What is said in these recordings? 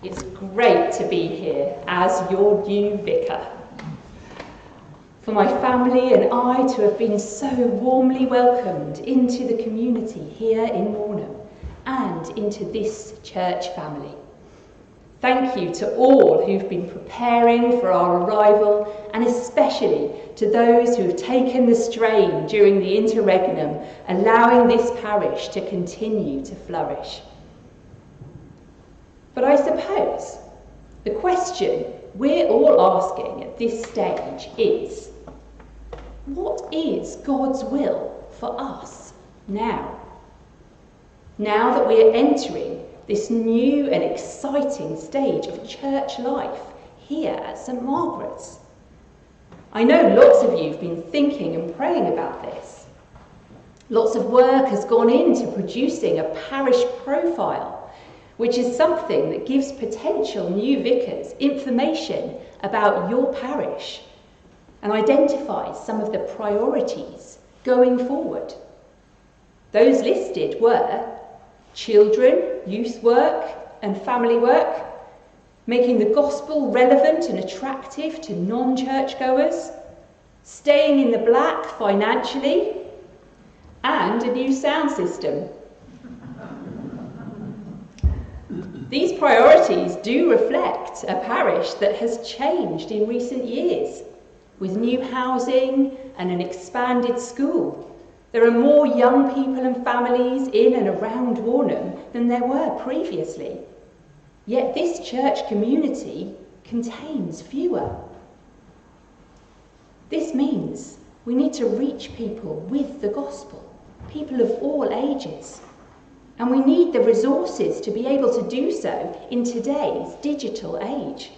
It's great to be here as your new vicar. For my family and I to have been so warmly welcomed into the community here in Warnham and into this church family. Thank you to all who've been preparing for our arrival, and especially to those who have taken the strain during the interregnum, allowing this parish to continue to flourish. But I suppose the question we're all asking at this stage is, what is God's will for us now? Now that we are entering this new and exciting stage of church life here at St Margaret's. I know lots of you have been thinking and praying about this. Lots of work has gone into producing a parish profile, which is something that gives potential new vicars information about your parish and identifies some of the priorities going forward. Those listed were children, youth work and family work, making the gospel relevant and attractive to non-churchgoers, staying in the black financially, and a new sound system. These priorities do reflect a parish that has changed in recent years, with new housing and an expanded school. There are more young people and families in and around Warnham than there were previously. Yet this church community contains fewer. This means we need to reach people with the gospel, people of all ages. And we need the resources to be able to do so in today's digital age.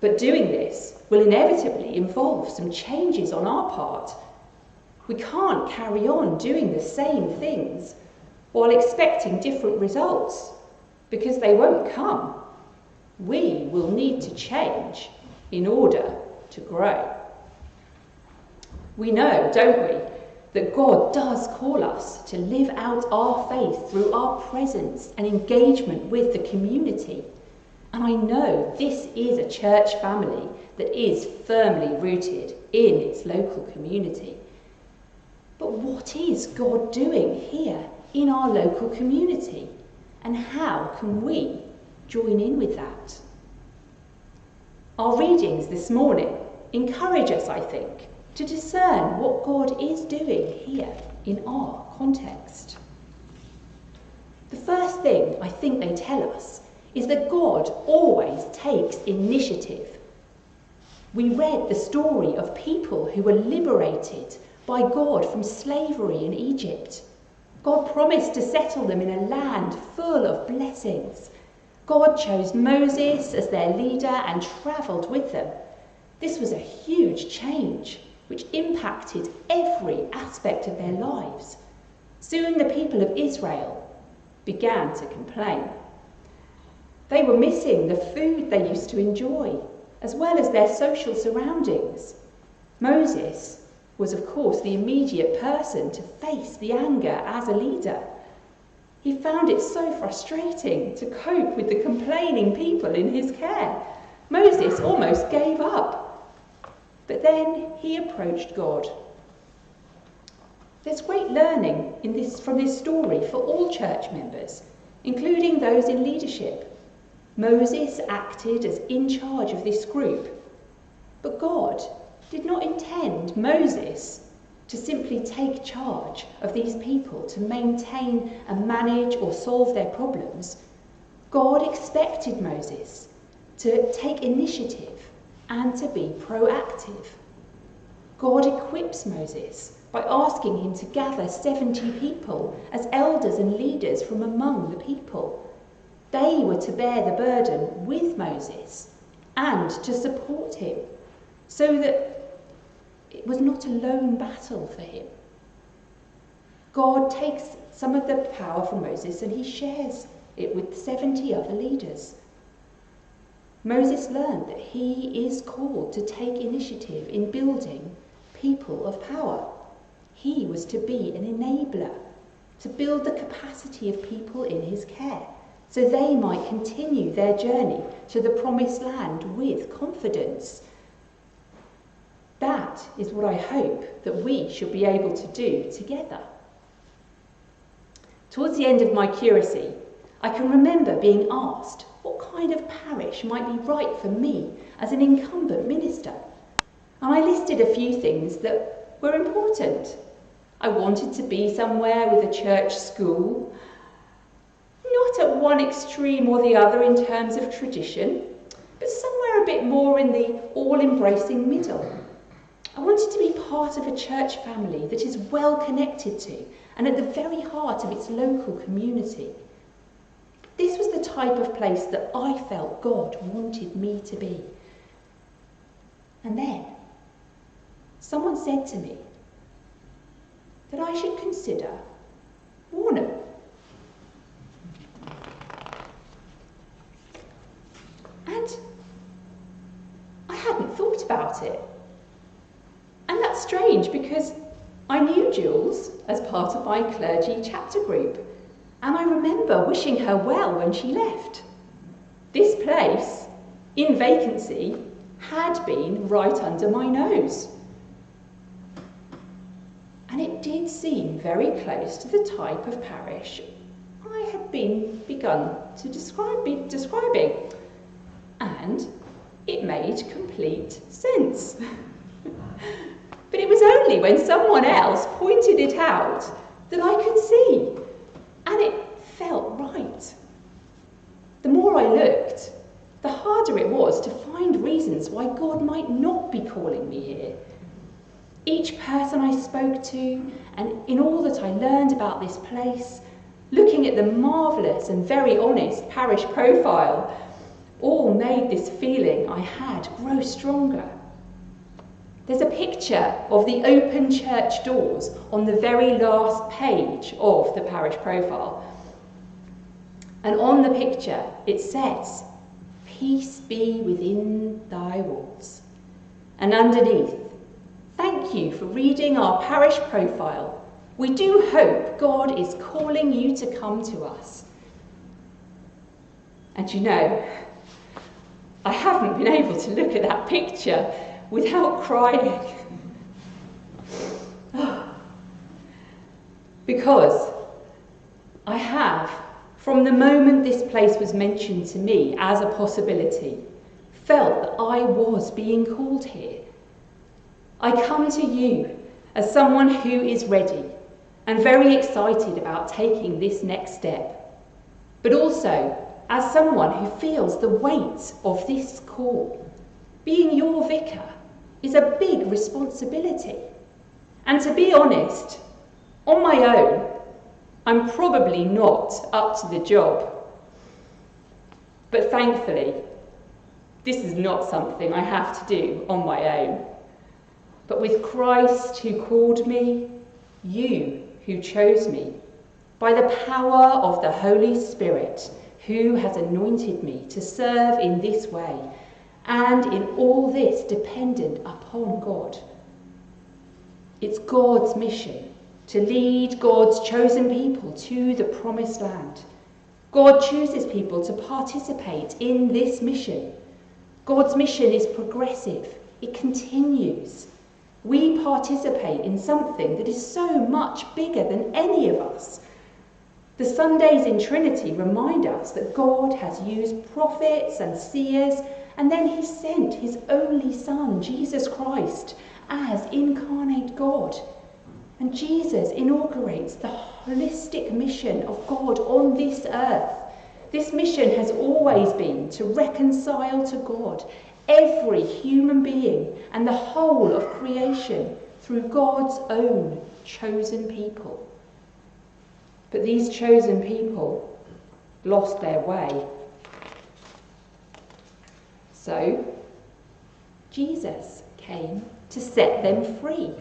But doing this will inevitably involve some changes on our part. We can't carry on doing the same things while expecting different results, because they won't come. We will need to change in order to grow. We know, don't we, that God does call us to live out our faith through our presence and engagement with the community. And I know this is a church family that is firmly rooted in its local community. But what is God doing here in our local community? And how can we join in with that? Our readings this morning encourage us, I think, to discern what God is doing here in our context. The first thing I think they tell us is that God always takes initiative. We read the story of people who were liberated by God from slavery in Egypt. God promised to settle them in a land full of blessings. God chose Moses as their leader and travelled with them. This was a huge change which impacted every aspect of their lives. Soon the people of Israel began to complain. They were missing the food they used to enjoy, as well as their social surroundings. Moses was, of course, the immediate person to face the anger as a leader. He found it so frustrating to cope with the complaining people in his care. Moses almost gave up. But then he approached God. There's great learning from this story for all church members, including those in leadership. Moses acted as in charge of this group, but God did not intend Moses to simply take charge of these people, to maintain and manage or solve their problems. God expected Moses to take initiative and to be proactive. God equips Moses by asking him to gather 70 people as elders and leaders from among the people. They were to bear the burden with Moses and to support him, so that it was not a lone battle for him. God takes some of the power from Moses and he shares it with 70 other leaders. Moses learned that he is called to take initiative in building people of power. He was to be an enabler, to build the capacity of people in his care, so they might continue their journey to the promised land with confidence. That is what I hope that we should be able to do together. Towards the end of my curacy, I can remember being asked what kind of parish might be right for me as an incumbent minister. And I listed a few things that were important. I wanted to be somewhere with a church school, not at one extreme or the other in terms of tradition, but somewhere a bit more in the all-embracing middle. I wanted to be part of a church family that is well connected to and at the very heart of its local community. This was the type of place that I felt God wanted me to be. And then someone said to me that I should consider Warner. And I hadn't thought about it. And that's strange because I knew Jules as part of my clergy chapter group, and I remember wishing her well when she left. This place, in vacancy, had been right under my nose. And it did seem very close to the type of parish I had begun to be describing. And it made complete sense. But it was only when someone else pointed it out that I could see, and it felt right. The more I looked, the harder it was to find reasons why God might not be calling me here. Each person I spoke to, and in all that I learned about this place, looking at the marvellous and very honest parish profile, all made this feeling I had grow stronger. There's a picture of the open church doors on the very last page of the parish profile. And on the picture it says, "Peace be within thy walls." And underneath, "Thank you for reading our parish profile. We do hope God is calling you to come to us." And you know, I haven't been able to look at that picture without crying. Because I have, from the moment this place was mentioned to me as a possibility, felt that I was being called here. I come to you as someone who is ready and very excited about taking this next step, but also as someone who feels the weight of this call. Being your vicar is a big responsibility. And to be honest, on my own, I'm probably not up to the job. But thankfully, this is not something I have to do on my own. But with Christ who called me, you who chose me, by the power of the Holy Spirit who has anointed me to serve in this way, and in all this dependent upon God. It's God's mission to lead God's chosen people to the promised land. God chooses people to participate in this mission. God's mission is progressive. It continues. We participate in something that is so much bigger than any of us. The Sundays in Trinity remind us that God has used prophets and seers, and then he sent his only Son, Jesus Christ, as incarnate God. And Jesus inaugurates the holistic mission of God on this earth. This mission has always been to reconcile to God every human being and the whole of creation through God's own chosen people. But these chosen people lost their way. So, Jesus came to set them free.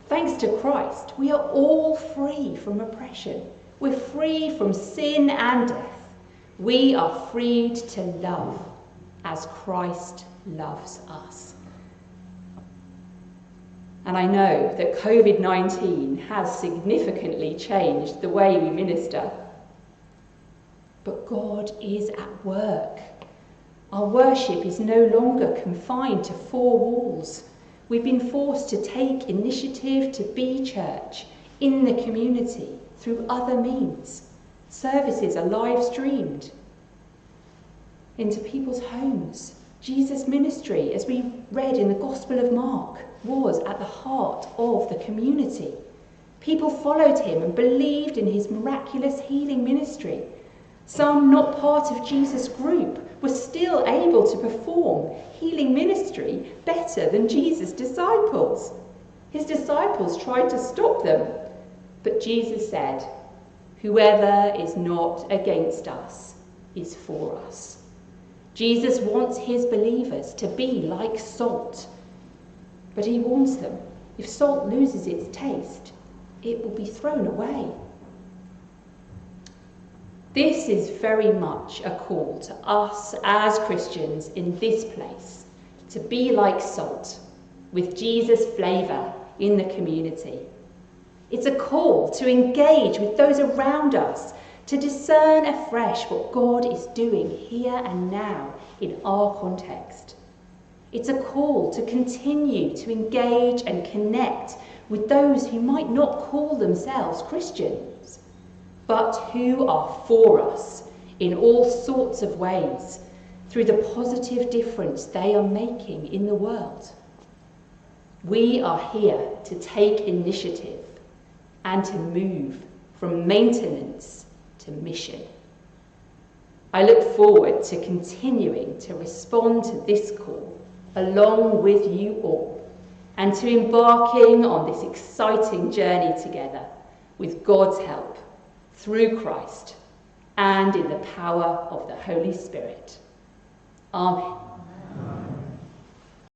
Thanks to Christ, we are all free from oppression. We're free from sin and death. We are freed to love as Christ loves us. And I know that COVID-19 has significantly changed the way we minister. but God is at work. Our worship is no longer confined to four walls. We've been forced to take initiative to be church in the community through other means. Services are live streamed into people's homes. Jesus' ministry, as we read in the Gospel of Mark, was at the heart of the community. People followed him and believed in his miraculous healing ministry. Some not part of Jesus' group were still able to perform healing ministry better than Jesus' disciples. His disciples tried to stop them, but Jesus said, "Whoever is not against us is for us." Jesus wants his believers to be like salt, but he warns them, if salt loses its taste, it will be thrown away. This is very much a call to us as Christians in this place, to be like salt, with Jesus' flavour in the community. It's a call to engage with those around us, to discern afresh what God is doing here and now in our context. It's a call to continue to engage and connect with those who might not call themselves Christians, but who are for us in all sorts of ways through the positive difference they are making in the world. We are here to take initiative and to move from maintenance to mission. I look forward to continuing to respond to this call along with you all and to embarking on this exciting journey together with God's help through Christ and in the power of the Holy Spirit. Amen.